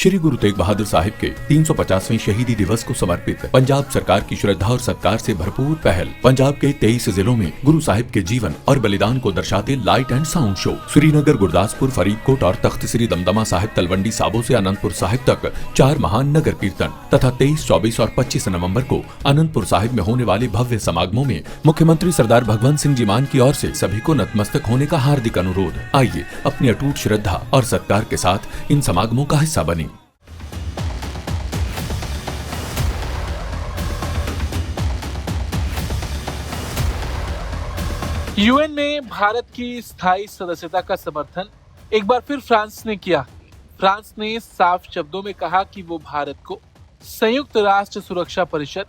श्री गुरु तेग बहादुर साहिब के 350वें शहीदी दिवस को समर्पित पंजाब सरकार की श्रद्धा और सत्कार से भरपूर पहल। पंजाब के 23 जिलों में गुरु साहिब के जीवन और बलिदान को दर्शाते light and sound show Srinagar, Gurdaspur, Faridkot और तख्त श्री दमदमा साहिब, तलवंडी साबो से अनंतपुर साहिब तक 4 महान नगर कीर्तन तथा 23, 24 और 25 नवंबर को अनंतपुर साहिब में होने वाले भव्य समागमों में मुख्यमंत्री सरदार भगवंत सिंह जी मान की ओर से सभी को नतमस्तक होने का हार्दिक अनुरोध। आइए अपनी अटूट श्रद्धा और सत्कार के साथ इन समागमों का हिस्सा बने। यूएन में भारत की स्थायी सदस्यता का समर्थन एक बार फिर फ्रांस ने किया। फ्रांस ने साफ शब्दों में कहा कि वो भारत को संयुक्त राष्ट्र सुरक्षा परिषद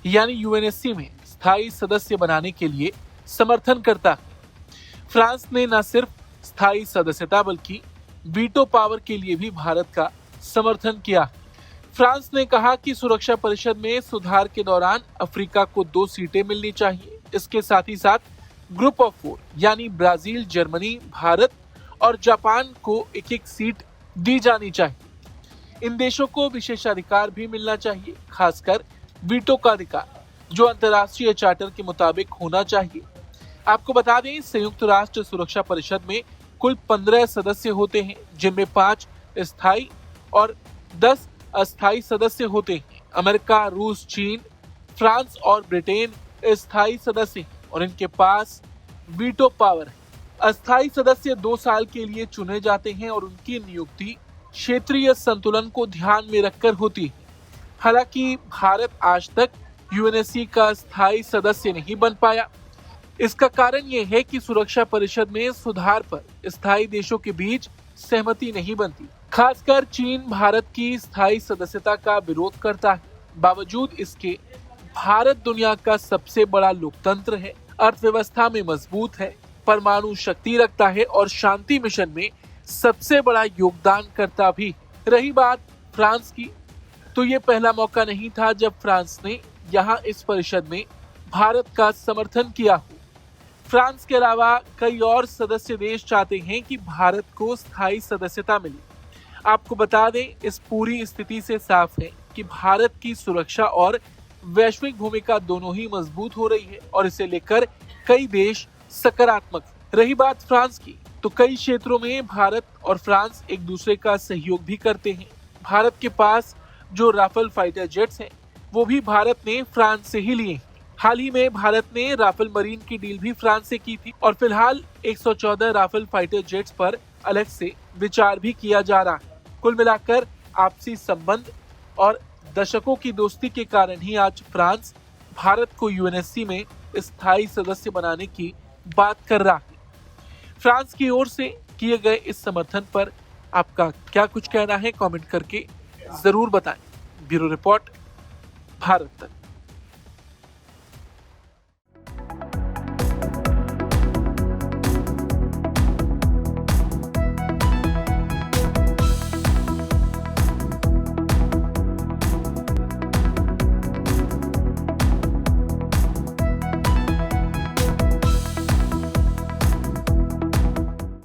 यानी यूएनएससी में स्थायी सदस्य बनाने के लिए समर्थन करता है। फ्रांस ने न सिर्फ स्थायी सदस्यता बल्कि वीटो पावर के लिए भी भारत का समर्थन किया। फ्रांस ने कहा कि सुरक्षा परिषद में सुधार के दौरान अफ्रीका को 2 सीटें मिलनी चाहिए। इसके साथ ही साथ ग्रुप ऑफ 4 यानी ब्राजील, जर्मनी, भारत और जापान को एक सीट दी जानी चाहिए। इन देशों को विशेषाधिकार भी मिलना चाहिए, खासकर वीटो का अधिकार जो अंतर्राष्ट्रीय चार्टर के मुताबिक होना चाहिए। आपको बता दें, संयुक्त राष्ट्र सुरक्षा परिषद में कुल 15 सदस्य होते हैं, जिनमें 5 स्थायी और 10 अस्थायी सदस्य होते हैं। अमेरिका, रूस, चीन, फ्रांस और ब्रिटेन स्थायी सदस्य हैं और इनके पास वीटो पावर है। अस्थायी सदस्य 2 साल के लिए चुने जाते हैं और उनकी नियुक्ति क्षेत्रीय संतुलन को ध्यान में रखकर होती है। हालांकि भारत आज तक यूएनएससी का स्थायी सदस्य नहीं बन पाया। इसका कारण यह है कि सुरक्षा परिषद में सुधार पर स्थायी देशों के बीच सहमति नहीं बनती। खासकर चीन भारत की स्थायी सदस्यता का विरोध करता है। बावजूद इसके भारत दुनिया का सबसे बड़ा लोकतंत्र है, अर्थव्यवस्था में मजबूत है, परमाणु शक्ति रखता है और शांति मिशन में सबसे बड़ा योगदानकर्ता भी। रही बात फ्रांस की, तो ये पहला मौका नहीं था जब फ्रांस ने यहाँ इस परिषद में भारत का समर्थन किया हो। फ्रांस के अलावा कई और सदस्य देश चाहते हैं कि भारत को स्थायी सदस्यता मिले। आपको बता दें, इस पूरी स्थिति से साफ है कि भारत की सुरक्षा और वैश्विक भूमिका दोनों ही मजबूत हो रही है और इसे लेकर कई देश सकारात्मक हैं। रही बात फ्रांस की, तो कई क्षेत्रों में भारत और फ्रांस एक दूसरे का सहयोग भी करते हैं। भारत के पास जो राफेल फाइटर जेट्स हैं, वो भी भारत ने फ्रांस से ही लिए हैं। हाल ही में भारत ने राफेल मरीन की डील भी फ्रांस से की थी और फिलहाल 114 राफेल फाइटर जेट्स पर अलग से विचार भी किया जा रहा है। कुल मिलाकर आपसी संबंध और दशकों की दोस्ती के कारण ही आज फ्रांस भारत को यूएनएससी में स्थायी सदस्य बनाने की बात कर रहा है। फ्रांस की ओर से किए गए इस समर्थन पर आपका क्या कुछ कहना है, कमेंट करके जरूर बताएं। ब्यूरो रिपोर्ट, भारत तक।